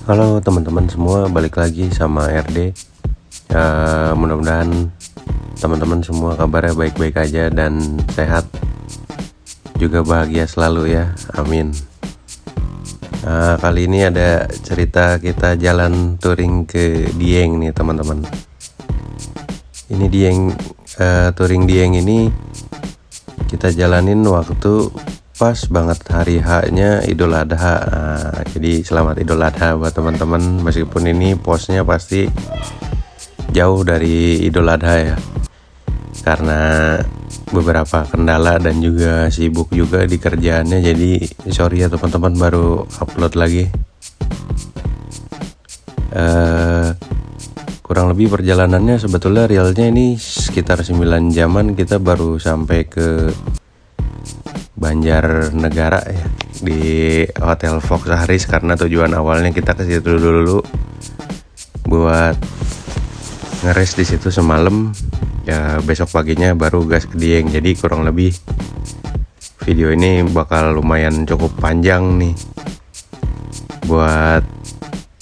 Halo teman-teman semua, balik lagi sama RD. Mudah-mudahan teman-teman semua kabarnya baik-baik aja dan sehat, juga bahagia selalu ya, amin. Kali ini ada cerita kita jalan touring ke Dieng nih teman-teman. Ini Dieng, touring Dieng ini kita jalanin waktu pas banget hari H-nya Idul Adha. Jadi selamat Idul Adha buat teman-teman, meskipun ini posnya pasti jauh dari Idul Adha ya, karena beberapa kendala dan juga sibuk juga di kerjaannya. Jadi sorry ya teman-teman, baru upload lagi. Kurang lebih perjalanannya sebetulnya realnya ini sekitar 9 jaman. Kita baru sampai ke Banjarnegara ya, di Hotel Fox Haris, karena tujuan awalnya kita ke situ dulu buat ngeres di situ semalam ya, besok paginya baru gas ke Dieng. Jadi kurang lebih video ini bakal lumayan cukup panjang nih buat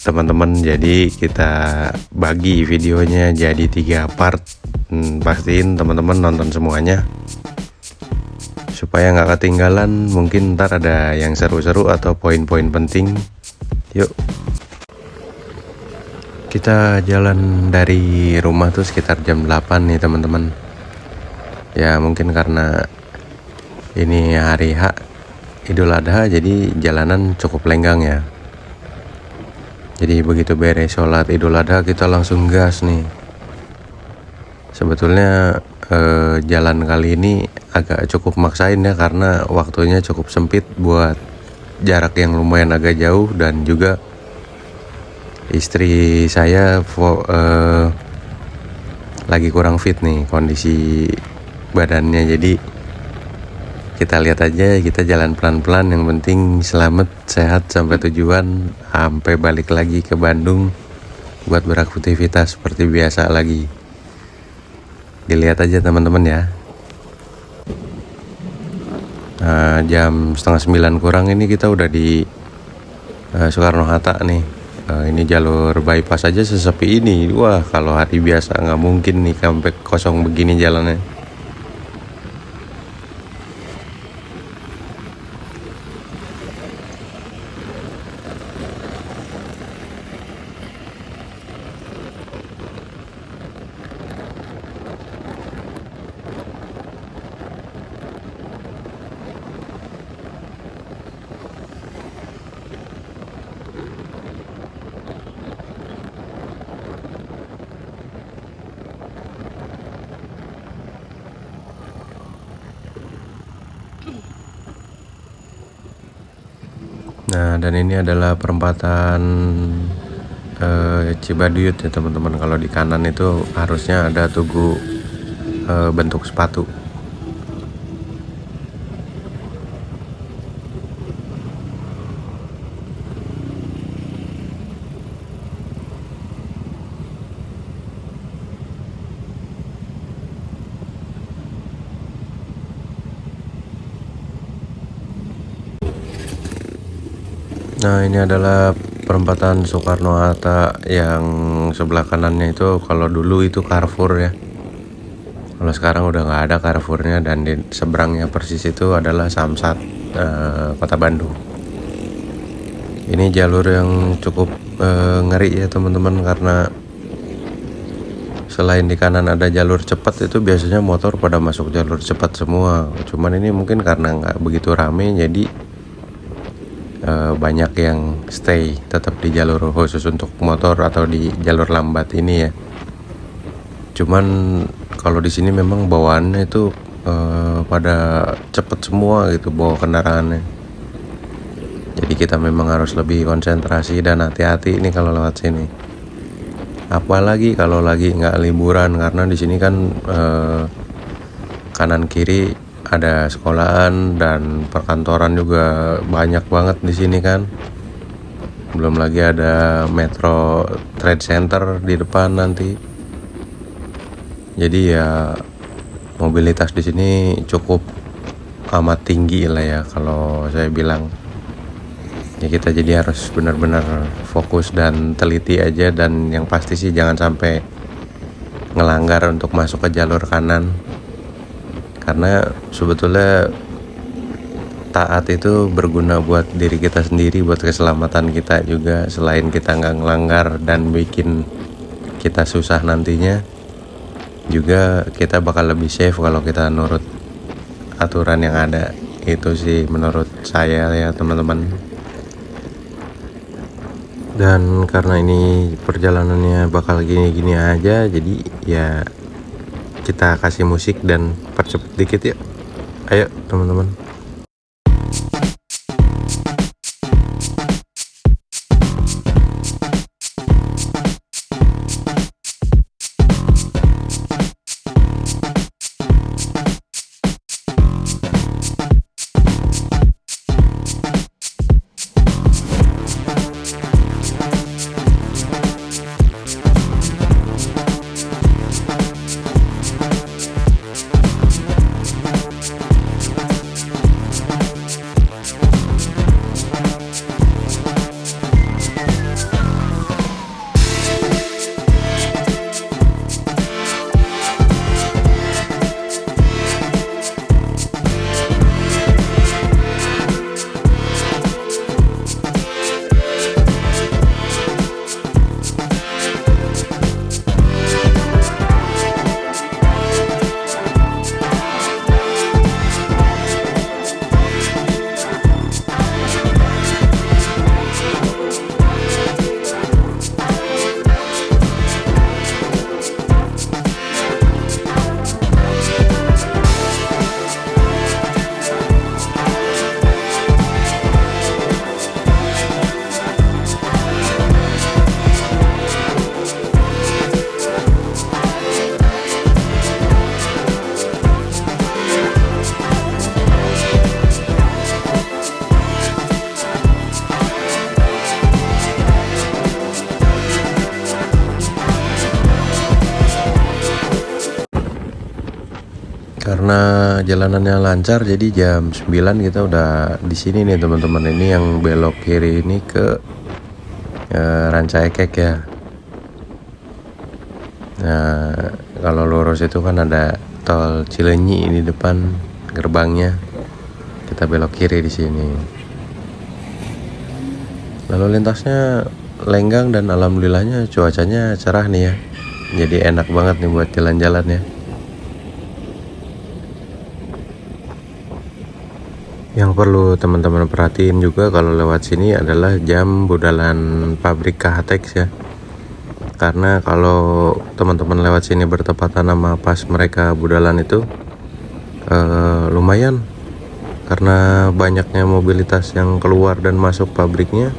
teman-teman. Jadi kita bagi videonya jadi 3 part. Pastiin teman-teman nonton semuanya supaya nggak ketinggalan. Mungkin ntar ada yang seru-seru atau poin-poin penting. Yuk, kita jalan dari rumah tuh sekitar jam 8 nih teman-teman. Ya mungkin karena ini hari H Idul Adha, jadi jalanan cukup lenggang ya. Jadi begitu beres sholat Idul Adha kita langsung gas nih. Sebetulnya jalan kali ini agak cukup maksain ya, karena waktunya cukup sempit buat jarak yang lumayan agak jauh, dan juga istri saya lagi kurang fit nih kondisi badannya. Jadi kita lihat aja, kita jalan pelan-pelan, yang penting selamat sehat sampai tujuan, sampai balik lagi ke Bandung buat beraktivitas seperti biasa lagi. Dilihat aja teman-teman ya. Jam setengah 9 kurang ini kita udah di Soekarno-Hatta nih. Ini jalur bypass aja sesepi ini. Wah, kalau hari biasa nggak mungkin nih sampai kosong begini jalannya. Nah, dan ini adalah perempatan Cibaduyut ya teman-teman. Kalau di kanan itu harusnya ada tugu bentuk sepatu. Nah, ini adalah perempatan Soekarno-Hatta. Yang sebelah kanannya itu kalau dulu itu Carrefour ya. Kalau sekarang udah nggak ada Carrefournya, dan di seberangnya persis itu adalah Samsat, Kota Bandung. Ini jalur yang cukup ngeri ya teman-teman, karena selain di kanan ada jalur cepat, itu biasanya motor pada masuk jalur cepat semua. Cuman ini mungkin karena nggak begitu rame, jadi banyak yang stay tetap di jalur khusus untuk motor atau di jalur lambat ini ya. Cuman kalau di sini memang bawaannya itu pada cepet semua gitu bawa kendaraannya. Jadi kita memang harus lebih konsentrasi dan hati-hati ini kalau lewat sini. Apalagi kalau lagi nggak liburan, karena di sini kan kanan kiri ada sekolahan dan perkantoran juga banyak banget di sini kan. Belum lagi ada Metro Trade Center di depan nanti. Jadi ya mobilitas di sini cukup amat tinggi lah ya kalau saya bilang. Ya kita jadi harus benar-benar fokus dan teliti aja, dan yang pasti sih jangan sampai ngelanggar untuk masuk ke jalur kanan, karena sebetulnya taat itu berguna buat diri kita sendiri, buat keselamatan kita juga. Selain kita nggak ngelanggar dan bikin kita susah nantinya, juga kita bakal lebih safe kalau kita nurut aturan yang ada. Itu sih menurut saya ya teman-teman. Dan karena ini perjalanannya bakal gini-gini aja, jadi ya kita kasih musik dan percepat dikit ya. Ayo teman-teman. Karena jalanannya lancar, jadi jam 9 kita udah di sini nih teman-teman. Ini yang belok kiri ini ke Ranca Ekek ya. Nah, kalau lurus itu kan ada tol Cileunyi di depan gerbangnya. Kita belok kiri di sini. Lalu lintasnya lenggang dan alhamdulillahnya cuacanya cerah nih ya. Jadi enak banget nih buat jalan-jalan ya. Yang perlu teman-teman perhatiin juga kalau lewat sini adalah jam budalan pabrik KHTX ya. Karena kalau teman-teman lewat sini bertepatan sama pas mereka budalan itu lumayan, karena banyaknya mobilitas yang keluar dan masuk pabriknya,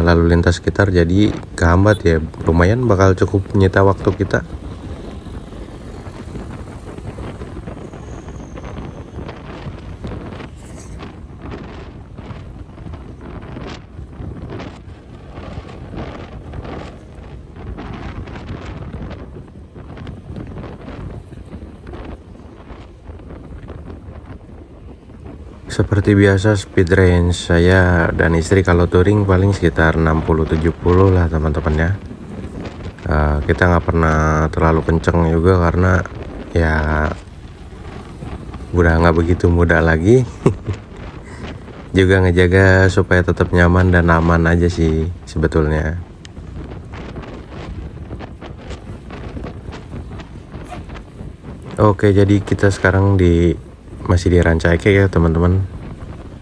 lalu lintas sekitar jadi kehambat ya. Lumayan bakal cukup menyita waktu kita. Seperti biasa speed range saya dan istri kalau touring paling sekitar 60-70 lah teman-teman ya. Kita nggak pernah terlalu kenceng juga karena ya udah nggak begitu muda lagi. Juga ngejaga supaya tetap nyaman dan aman aja sih sebetulnya. Oke, jadi kita sekarang masih di Ranca Ekek ya teman-teman.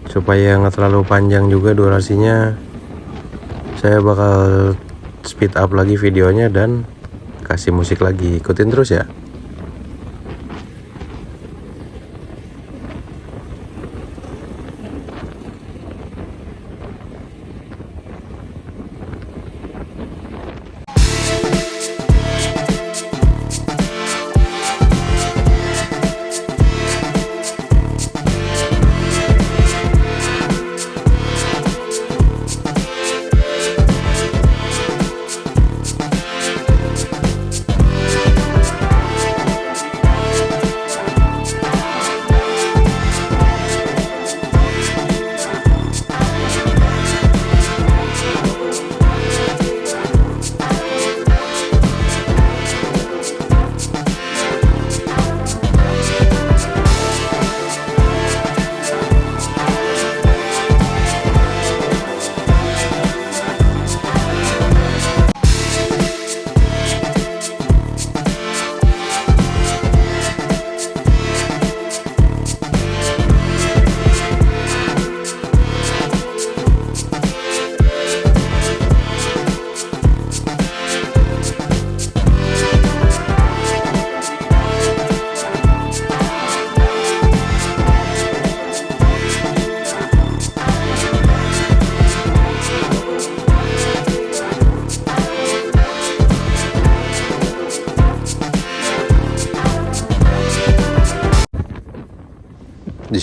Supaya nggak terlalu panjang juga durasinya, saya bakal speed up lagi videonya dan kasih musik lagi. Ikutin terus ya.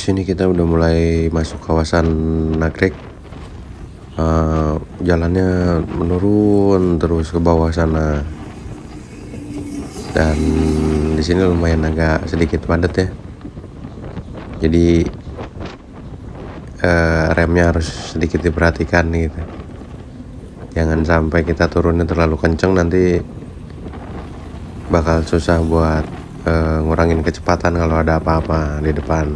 sini kita udah mulai masuk kawasan Nagrek. Jalannya menurun terus ke bawah sana, dan di sini lumayan agak sedikit padat ya. Jadi remnya harus sedikit diperhatikan gitu. Jangan sampai kita turunnya terlalu kenceng, nanti bakal susah buat ngurangin kecepatan kalau ada apa-apa di depan.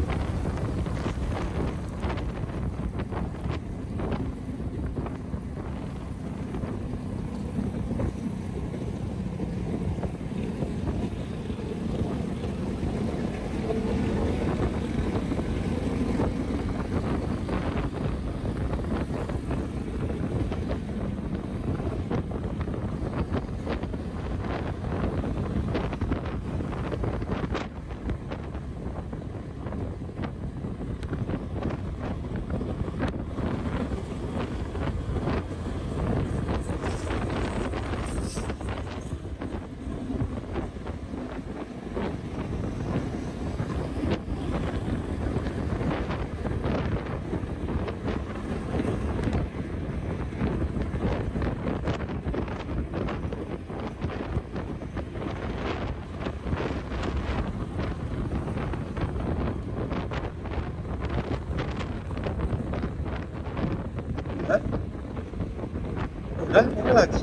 Udah, ini lagi.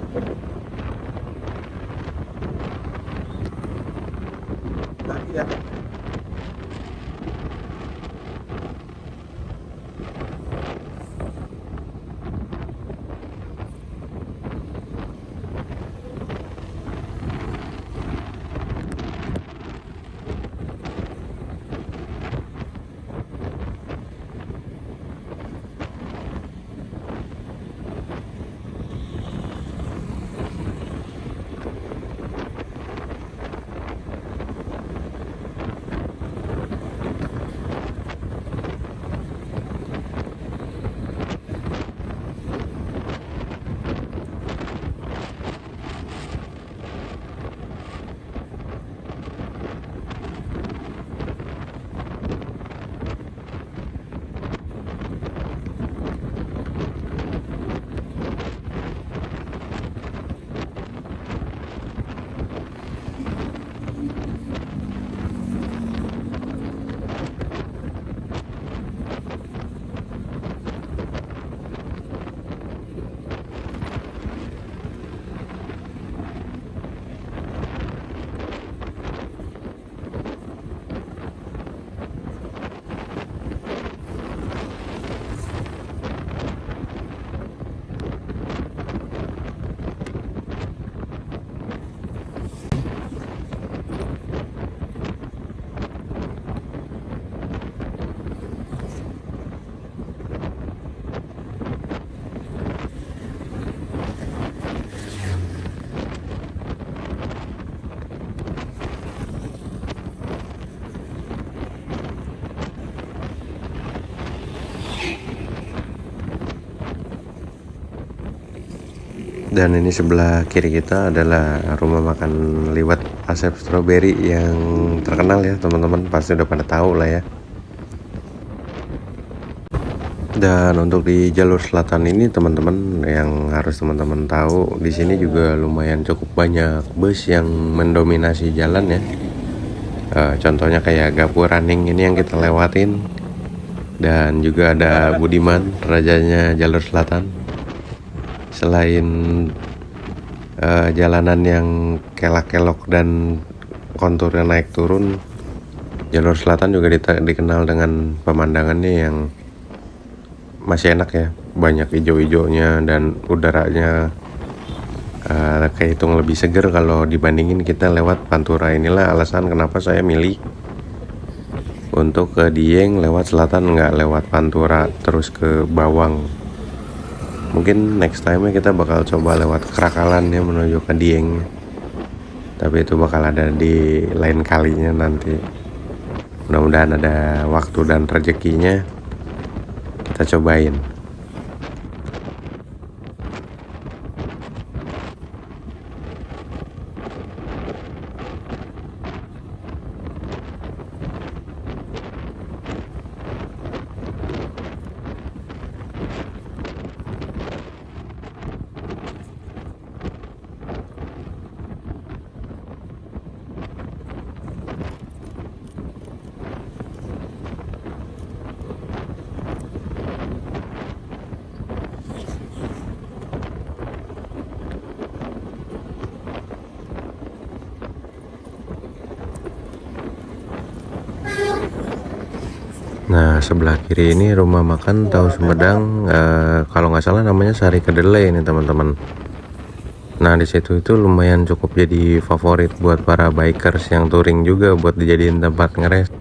Lagi ya. Dan ini sebelah kiri kita adalah rumah makan liwet Asep Strawberry yang terkenal ya teman-teman, pasti udah pada tahu lah ya. Dan untuk di jalur selatan ini teman-teman, yang harus teman-teman tahu, di sini juga lumayan cukup banyak bus yang mendominasi jalan ya. Contohnya kayak Gapur Running ini yang kita lewatin, dan juga ada Budiman, rajanya jalur selatan. Selain jalanan yang kelak-kelok dan konturnya naik turun, jalur selatan juga dikenal dengan pemandangannya yang masih enak ya, banyak hijau-hijaunya dan udaranya kehitung lebih seger kalau dibandingin kita lewat Pantura. Inilah alasan kenapa saya milih untuk ke Dieng lewat selatan, nggak lewat Pantura terus ke Bawang. Mungkin next time kita bakal coba lewat Kerakalan ya menuju ke Dieng, tapi itu bakal ada di lain kalinya nanti. Mudah-mudahan ada waktu dan rezekinya kita cobain. Nah, sebelah kiri ini rumah makan tahu Sumedang, kalau nggak salah namanya Sari Kedelai ini teman-teman. Nah, di situ itu lumayan cukup jadi favorit buat para bikers yang touring juga buat dijadiin tempat ngeres.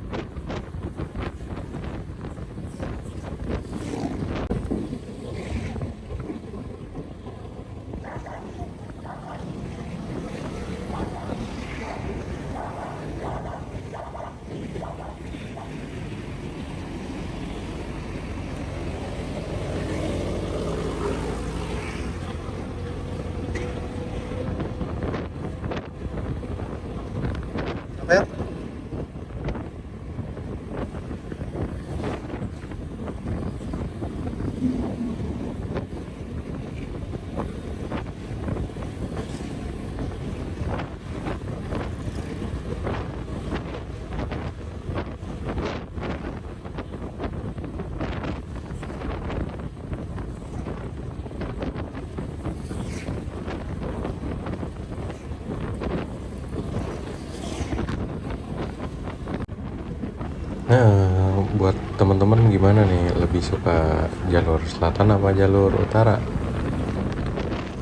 Nah, buat teman-teman gimana nih, lebih suka jalur selatan apa jalur utara?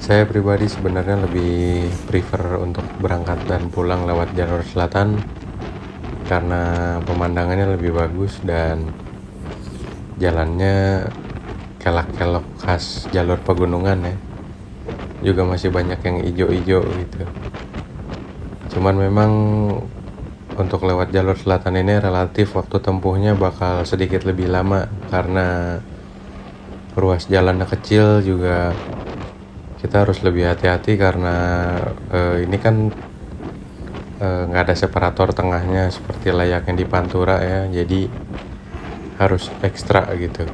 Saya pribadi sebenarnya lebih prefer untuk berangkat dan pulang lewat jalur selatan karena pemandangannya lebih bagus dan jalannya kelak-kelok khas jalur pegunungan ya. Juga masih banyak yang ijo-ijo gitu. Cuman memang untuk lewat jalur selatan ini relatif waktu tempuhnya bakal sedikit lebih lama karena ruas jalannya kecil, juga kita harus lebih hati-hati karena ini kan nggak ada separator tengahnya seperti layaknya di Pantura ya, jadi harus ekstra gitu.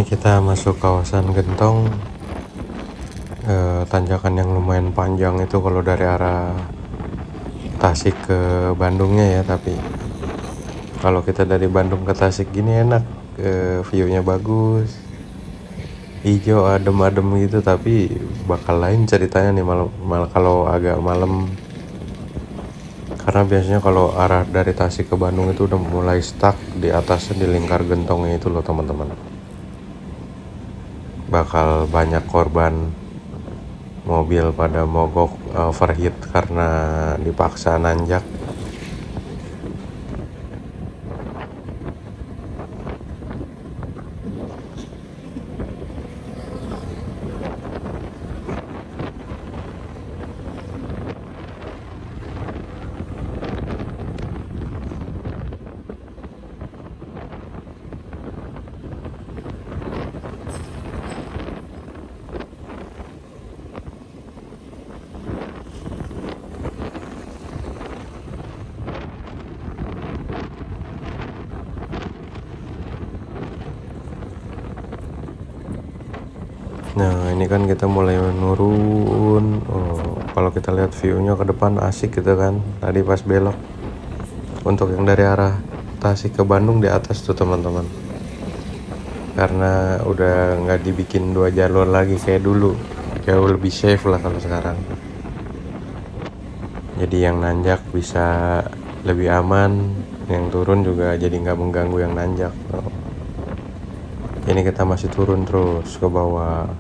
Ini kita masuk kawasan Gentong, tanjakan yang lumayan panjang itu kalau dari arah Tasik ke Bandungnya ya. Tapi kalau kita dari Bandung ke Tasik gini enak, view-nya bagus, hijau adem-adem gitu. Tapi bakal lain ceritanya nih malah kalau agak malam, karena biasanya kalau arah dari Tasik ke Bandung itu udah mulai stuck di atasnya, di lingkar gentongnya itu loh teman-teman. Bakal banyak korban mobil pada mogok, overheat karena dipaksa nanjak. Nah ini kan kita mulai menurun. Kalau kita lihat view-nya ke depan asik gitu kan. Tadi pas belok, untuk yang dari arah Tasik ke Bandung di atas tuh teman-teman, karena udah nggak dibikin 2 jalur lagi kayak dulu, jauh lebih safe lah kalau sekarang. Jadi yang nanjak bisa lebih aman, yang turun juga jadi nggak mengganggu yang nanjak. Ini kita masih turun terus ke bawah.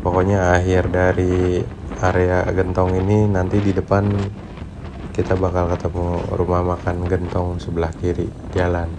Pokoknya akhir dari area Gentong ini nanti di depan kita bakal ketemu rumah makan Gentong sebelah kiri jalan.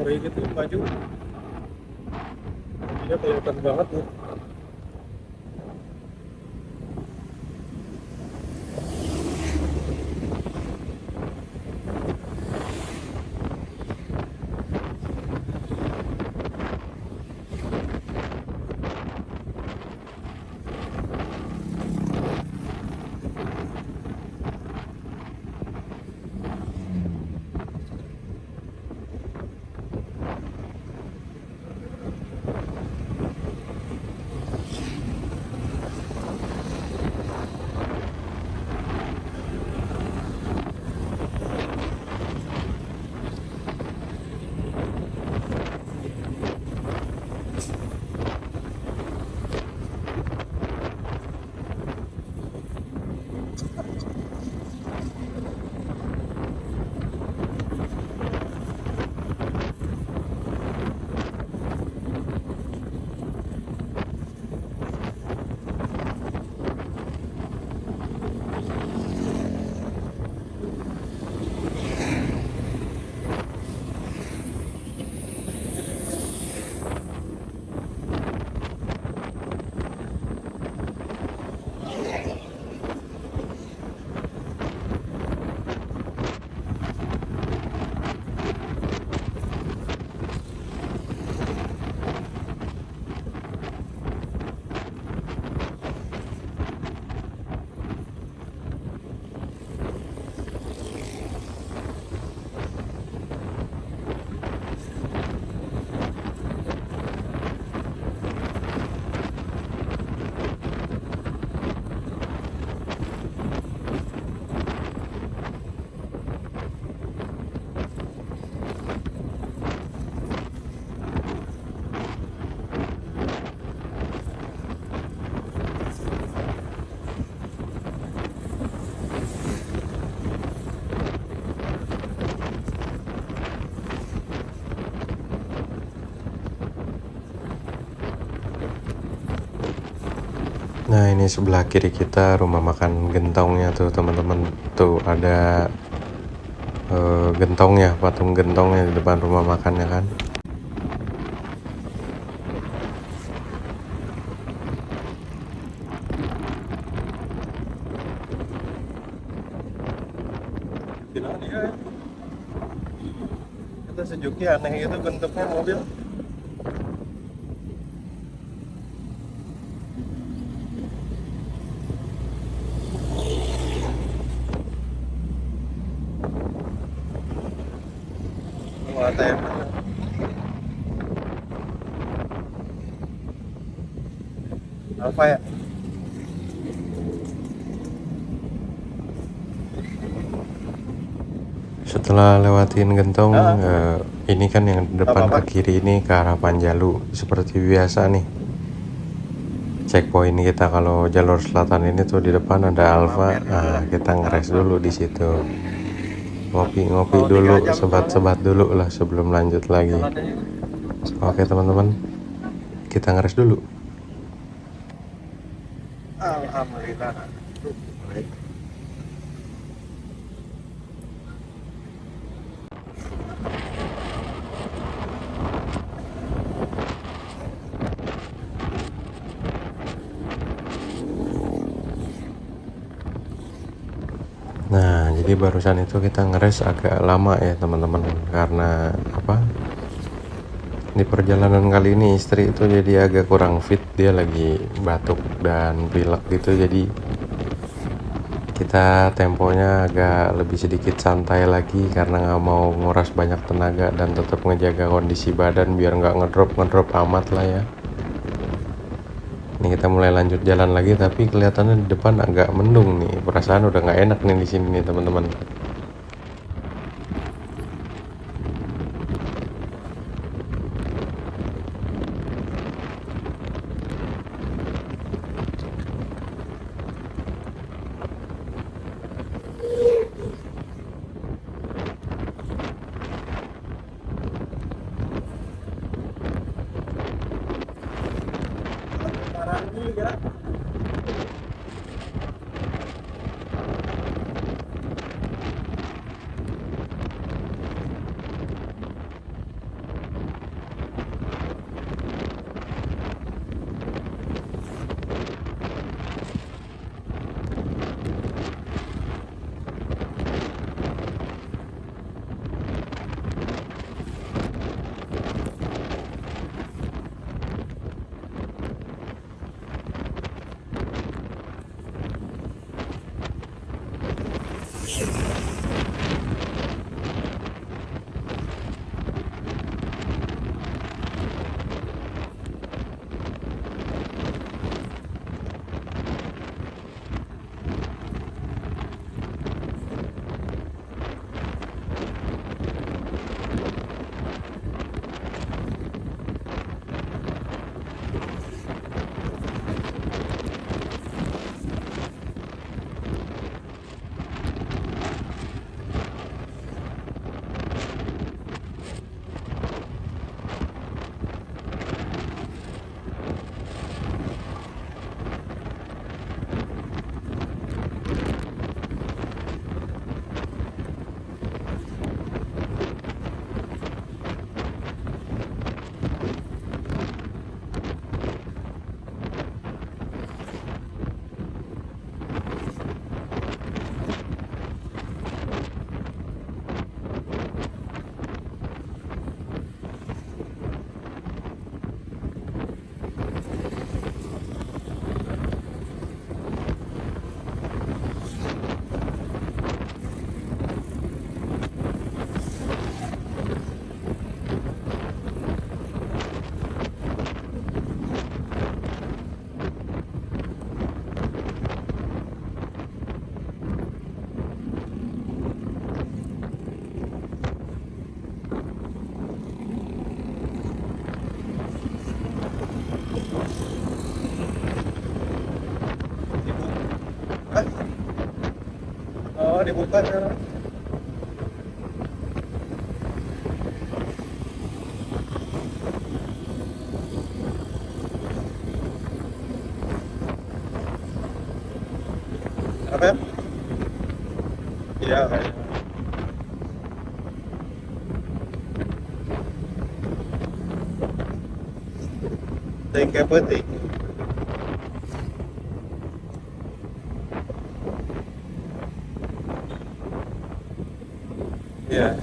Kayak gitu maju, dia kelihatan banget nih. Nah, ini sebelah kiri kita rumah makan gentongnya tuh teman-teman. Tuh ada gentongnya, patung gentongnya di depan rumah makannya kan. Gila dia. Kita sejuknya aneh itu bentuknya mobil. Oh, ATM. Alfa ya? Setelah lewatin gentong, ini kan yang depan ke kiri ini ke arah Panjalu. Seperti biasa nih, checkpoint kita kalau jalur selatan ini tuh di depan ada Alfa. Nah, kita ngeres dulu di situ. Ngopi-ngopi dulu, sebat-sebat dulu lah sebelum lanjut lagi. Oke teman-teman, kita ngeres dulu. Alhamdulillah. Nah, jadi barusan itu kita ngeres agak lama ya teman-teman, karena apa? Di perjalanan kali ini istri itu jadi agak kurang fit, dia lagi batuk dan pilek gitu, jadi kita temponya agak lebih sedikit santai lagi karena nggak mau nguras banyak tenaga dan tetap ngejaga kondisi badan biar nggak ngedrop amat lah ya. Ini kita mulai lanjut jalan lagi, tapi kelihatannya di depan agak mendung nih. Perasaan udah nggak enak nih di sini nih teman-teman. Oh, dibuka sekarang. apa ya? Iya, kayak. Kayak putih. Iya.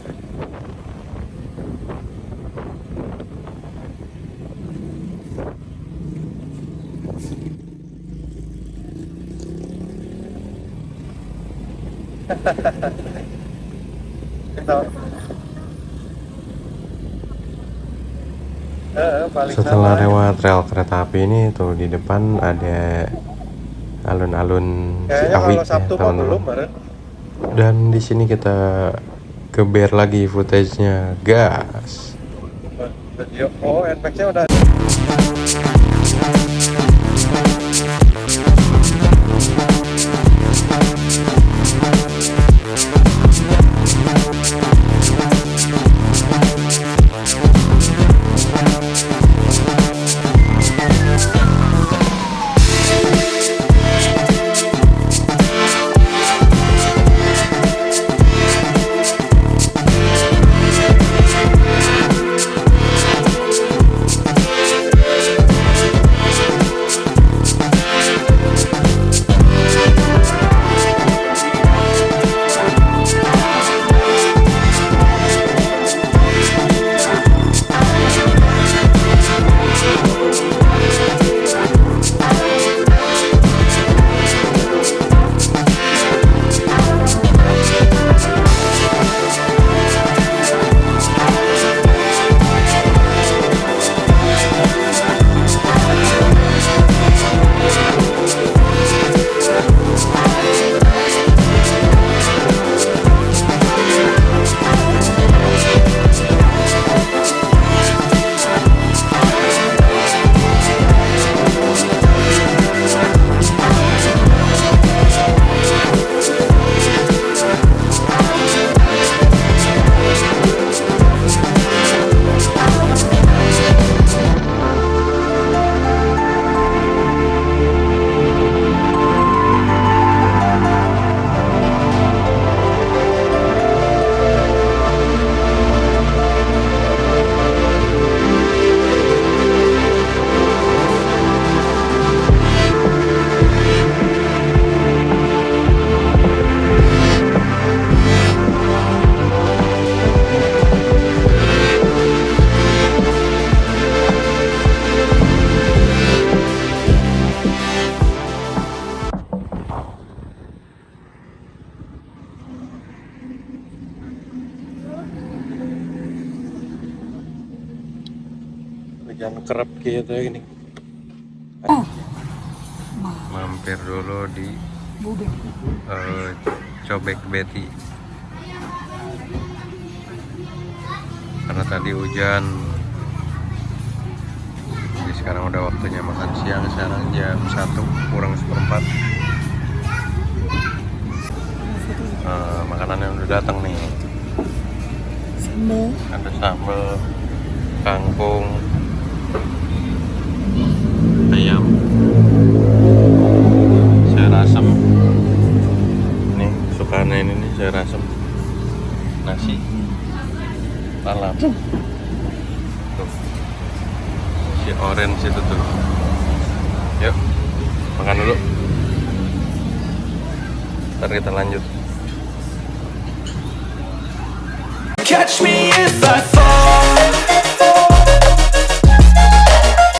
Kita paling Setelah sama. lewat rel kereta api ini tuh di depan ada alun-alun Kayaknya Ciawi kalau ya Sabtu mah belum, teman-teman. Maren. Dan di sini kita geber lagi footage-nya, gas. Oh, NPX-nya udah. Jangan kerap gitu ya gini. Mampir dulu di Cobek Betty karena tadi hujan. Jadi sekarang udah waktunya makan siang, sekarang jam 1:04. Makanannya udah datang nih. Ada sambal, kangkung, ayam, sayur asem. Nih kesukaannya ini nih, sayur asem, nasi, lalap. Tuh, si orange itu tuh. Yuk makan dulu, ntar kita lanjut. Catch me if I fall.